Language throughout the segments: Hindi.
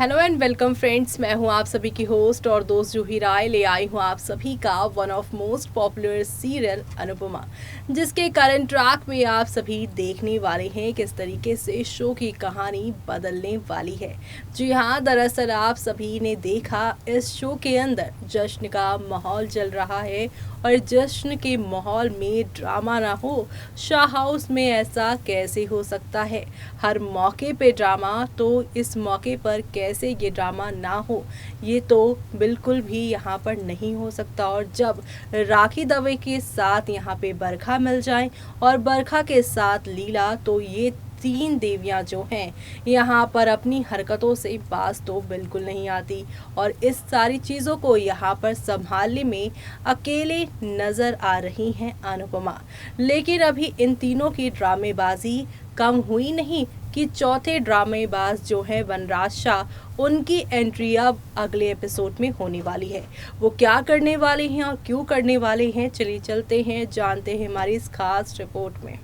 हेलो एंड वेलकम फ्रेंड्स, मैं हूं आप सभी की होस्ट और दोस्त जूही राय। ले आई हूं आप सभी का one of most popular serial Anupama, जिसके करंट ट्रैक में आप सभी देखने वाले हैं किस तरीके से शो की कहानी बदलने वाली है। जी हां, दरअसल आप सभी ने देखा इस शो के अंदर जश्न का माहौल चल रहा है और जश्न के माहौल में ड्रामा ना हो, शाह हाउस में ऐसा कैसे हो सकता है। हर मौके पे ड्रामा, तो इस मौके पर कैसे ये ड्रामा ना हो, ये तो बिल्कुल भी यहाँ पर नहीं हो सकता। और जब राखी दवे के साथ यहाँ पे बरखा मिल जाए और बरखा के साथ लीला, तो ये तीन देवियां जो हैं यहाँ पर अपनी हरकतों से बाज तो बिल्कुल नहीं आती और इस सारी चीज़ों को यहाँ पर संभालने में अकेले नज़र आ रही हैं अनुपमा। लेकिन अभी इन तीनों की ड्रामेबाजी कम हुई नहीं कि चौथे ड्रामेबाज जो है वनराज शाह, उनकी एंट्री अब अगले एपिसोड में होने वाली है। वो क्या करने वाले हैं और क्यों करने वाले हैं, चलिए चलते हैं, जानते हैं हमारी इस खास रिपोर्ट में।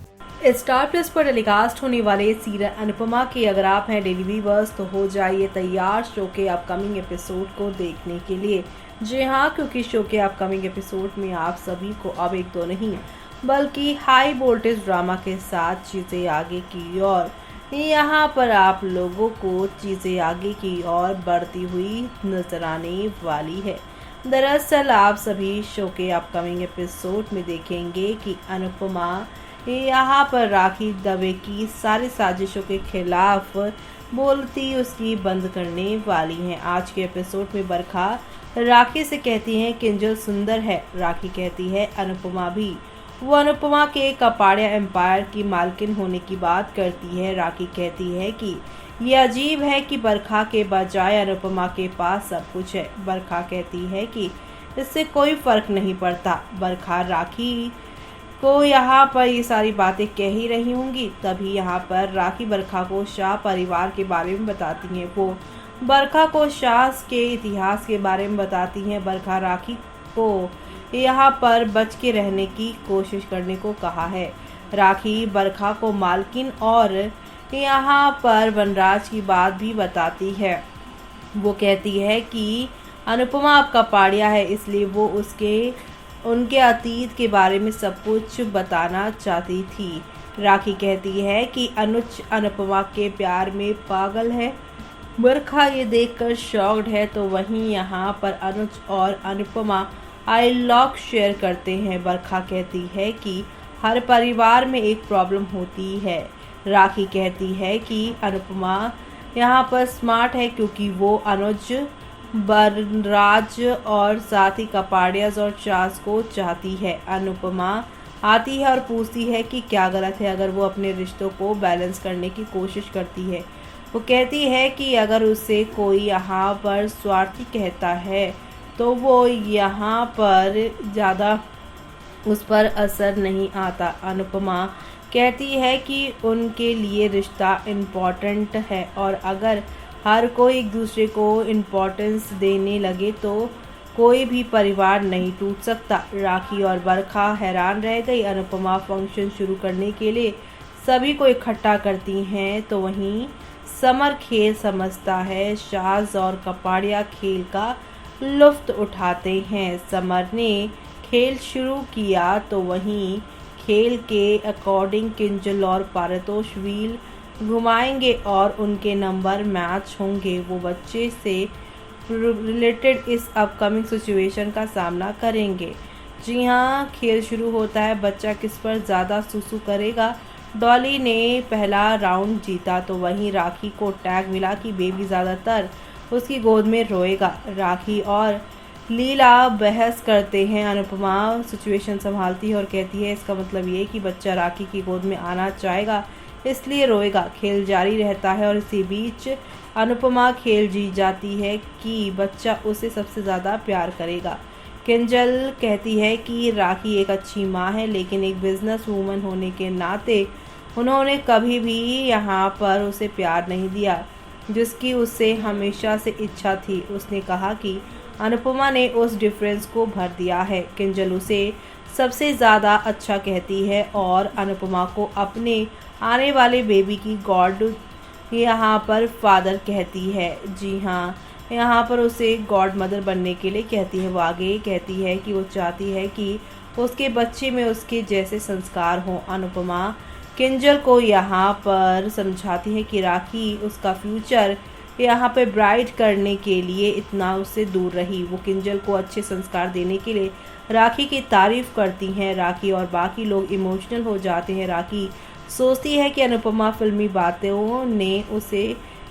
स्टार प्लस पर टेलीकास्ट होने वाले सीरियल अनुपमा के अगर आप हैं डेली व्यूअर्स, तो हो जाइए तैयार शो के अपकमिंग एपिसोड को देखने के लिए। जी हाँ, क्योंकि शो के अपकमिंग एपिसोड में आप सभी को अब एक दो नहीं बल्कि हाई वोल्टेज ड्रामा के साथ चीज़ें आगे की ओर, यहाँ पर आप लोगों को चीज़ें आगे की ओर बढ़ती हुई नजर आने वाली है। दरअसल आप सभी शो के अपकमिंग एपिसोड में देखेंगे कि अनुपमा यहाँ पर राखी दवे की सारी साजिशों के खिलाफ बोलती उसकी बंद करने वाली हैं। आज के एपिसोड में बरखा राखी से कहती है किंजल सुंदर है, राखी कहती है अनुपमा भी। वो अनुपमा के कपाड़िया एम्पायर की मालकिन होने की बात करती है। राखी कहती है कि ये अजीब है कि बरखा के बजाय अनुपमा के पास सब कुछ है। बरखा कहती है कि इससे कोई फर्क नहीं पड़ता। बरखा राखी को यहाँ पर ये सारी बातें कह ही रही होंगी, तभी यहाँ पर राखी बरखा को शाह परिवार के बारे में बताती हैं। वो बरखा को शाह के इतिहास के बारे में बताती हैं। बरखा राखी को यहाँ पर बच के रहने की कोशिश करने को कहा है। राखी बरखा को मालकिन और यहाँ पर वनराज की बात भी बताती है। वो कहती है कि अनुपमा अब कपाड़िया है, इसलिए वो उनके अतीत के बारे में सब कुछ बताना चाहती थी। राखी कहती है कि अनुज अनुपमा के प्यार में पागल है। बरखा ये देखकर शॉक्ड है, तो वहीं यहाँ पर अनुज और अनुपमा आई लॉक शेयर करते हैं। बरखा कहती है कि हर परिवार में एक प्रॉब्लम होती है। राखी कहती है कि अनुपमा यहाँ पर स्मार्ट है क्योंकि वो अनुज, वनराज और साथ ही कपाड़ियाज और चास को चाहती है। अनुपमा आती है और पूछती है कि क्या गलत है अगर वो अपने रिश्तों को बैलेंस करने की कोशिश करती है। वो कहती है कि अगर उसे कोई यहाँ पर स्वार्थी कहता है तो वो यहाँ पर ज़्यादा उस पर असर नहीं आता। अनुपमा कहती है कि उनके लिए रिश्ता इम्पॉर्टेंट है और अगर हर कोई एक दूसरे को इम्पोर्टेंस देने लगे तो कोई भी परिवार नहीं टूट सकता। राखी और बरखा हैरान रह गई। अनुपमा फंक्शन शुरू करने के लिए सभी को इकट्ठा करती हैं, तो वहीं समर खेल समझता है। शाज और कपाड़िया खेल का लुफ्त उठाते हैं। समर ने खेल शुरू किया तो वहीं खेल के अकॉर्डिंग किंजल और पारितोष व्हील घुमाएंगे और उनके नंबर मैच होंगे। वो बच्चे से रिलेटेड इस अपकमिंग सिचुएशन का सामना करेंगे। जी हाँ, खेल शुरू होता है। बच्चा किस पर ज़्यादा सुसु करेगा। डॉली ने पहला राउंड जीता, तो वहीं राखी को टैग मिला कि बेबी ज़्यादातर उसकी गोद में रोएगा। राखी और लीला बहस करते हैं। अनुपमा सिचुएशन संभालती है और कहती है इसका मतलब ये कि बच्चा राखी की गोद में आना चाहेगा, इसलिए रोएगा। खेल जारी रहता है और इसी बीच अनुपमा खेल जीत जाती है कि बच्चा उसे सबसे ज़्यादा प्यार करेगा। किंजल कहती है कि राखी एक अच्छी माँ है, लेकिन एक बिजनेस वूमन होने के नाते उन्होंने कभी भी यहाँ पर उसे प्यार नहीं दिया जिसकी उससे हमेशा से इच्छा थी। उसने कहा कि अनुपमा ने उस डिफरेंस को भर दिया है। किंजल उसे सबसे ज़्यादा अच्छा कहती है और अनुपमा को अपने आने वाले बेबी की गॉड यहाँ पर फादर कहती है। जी हाँ, यहाँ पर उसे गॉड मदर बनने के लिए कहती है। वो आगे कहती है कि वो चाहती है कि उसके बच्चे में उसके जैसे संस्कार हों। अनुपमा किंजल को यहाँ पर समझाती है कि राखी उसका फ्यूचर यहाँ पे ब्राइट करने के लिए इतना उससे दूर रही। वो किंजल को अच्छे संस्कार देने के लिए राखी की तारीफ करती हैं। राखी और बाकी लोग इमोशनल हो जाते हैं। राखी सोचती है कि अनुपमा फिल्मी बातों ने उसे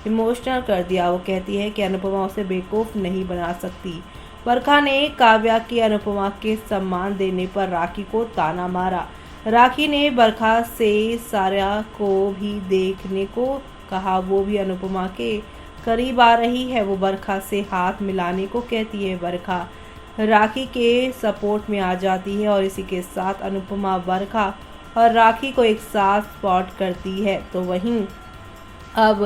इमोशनल कर दिया। वो कहती है कि अनुपमा उसे बेवकूफ़ नहीं बना सकती। बरखा ने काव्या की अनुपमा के सम्मान देने पर राखी को ताना मारा। राखी ने बरखा से सारा को भी देखने को कहा। वो भी अनुपमा के करीब आ रही है। वो बरखा से हाथ मिलाने को कहती है। बरखा राखी के सपोर्ट में आ जाती है और इसी के साथ अनुपमा बरखा और राखी को एक साथ स्पॉट करती है। तो वहीं अब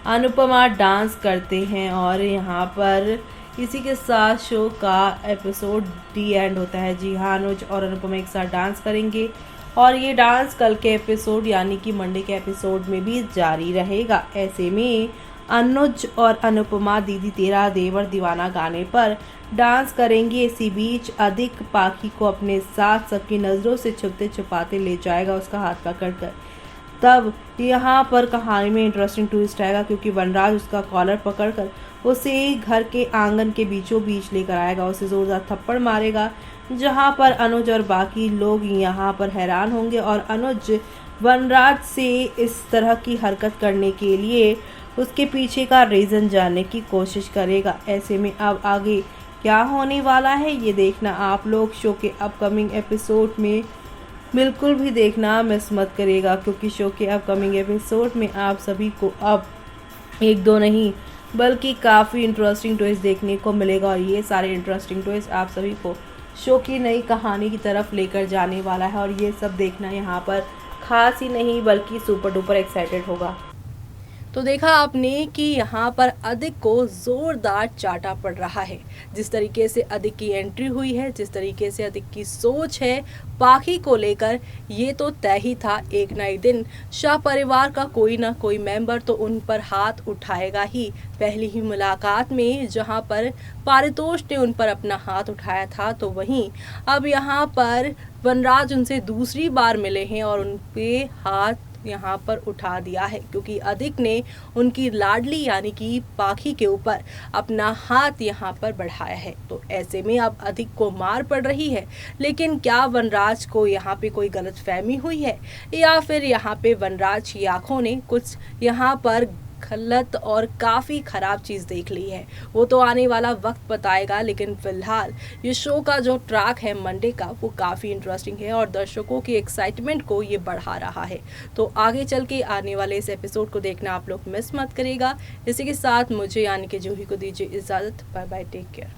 अनुपमा डांस करते हैं और यहाँ पर इसी के साथ शो का एपिसोड डी एंड होता है। जी हाँ, अनुज और अनुपमा एक साथ डांस करेंगे और ये डांस कल के एपिसोड यानी कि मंडे के एपिसोड में भी जारी रहेगा। ऐसे में अनुज और अनुपमा दीदी तेरा देवर दीवाना गाने पर डांस करेंगे। इसी बीच अधिक पाखी को अपने साथ सबकी नज़रों से छुपते छुपाते ले जाएगा उसका हाथ पकड़कर। तब यहाँ पर कहानी में इंटरेस्टिंग ट्विस्ट आएगा क्योंकि वनराज उसका कॉलर पकड़कर उसे घर के आंगन के बीचों बीच लेकर आएगा। उसे जोरदार थप्पड़ मारेगा जहाँ पर अनुज और बाकी लोग यहाँ पर हैरान होंगे और अनुज वनराज से इस तरह की हरकत करने के लिए उसके पीछे का रीज़न जानने की कोशिश करेगा। ऐसे में अब आगे क्या होने वाला है ये देखना आप लोग शो के अपकमिंग एपिसोड में बिल्कुल भी देखना मिस मत करिएगा क्योंकि शो के अपकमिंग एपिसोड में आप सभी को अब एक दो नहीं बल्कि काफ़ी इंटरेस्टिंग ट्विस्ट देखने को मिलेगा और ये सारे इंटरेस्टिंग ट्विस्ट आप सभी को शो की नई कहानी की तरफ लेकर जाने वाला है और ये सब देखना यहाँ पर खास ही नहीं बल्कि सुपर डुपर एक्साइटेड होगा। तो देखा आपने कि यहाँ पर अधिक को जोरदार चाटा पड़ रहा है। जिस तरीके से अधिक की एंट्री हुई है, जिस तरीके से अधिक की सोच है पाखी को लेकर, ये तो तय ही था एक ना एक दिन शाह परिवार का कोई ना कोई मेंबर तो उन पर हाथ उठाएगा ही। पहली ही मुलाकात में जहाँ पर पारितोष ने उन पर अपना हाथ उठाया था, तो वहीं अब यहाँ पर वनराज उनसे दूसरी बार मिले हैं और उन पे हाथ यहाँ पर उठा दिया है क्योंकि अधिक ने उनकी लाडली यानी कि पाखी के ऊपर अपना हाथ यहाँ पर बढ़ाया है। तो ऐसे में अब अधिक को मार पड़ रही है। लेकिन क्या वनराज को यहाँ पे कोई गलतफहमी हुई है या फिर यहाँ पे वनराज की आंखों ने कुछ यहाँ पर गलत और काफ़ी ख़राब चीज़ देख ली है, वो तो आने वाला वक्त बताएगा। लेकिन फिलहाल ये शो का जो ट्रैक है मंडे का वो काफ़ी इंटरेस्टिंग है और दर्शकों की एक्साइटमेंट को ये बढ़ा रहा है। तो आगे चल के आने वाले इस एपिसोड को देखना आप लोग मिस मत करिएगा। इसी के साथ मुझे यानी कि जूही को दीजिए इजाज़त। Bye bye, take care.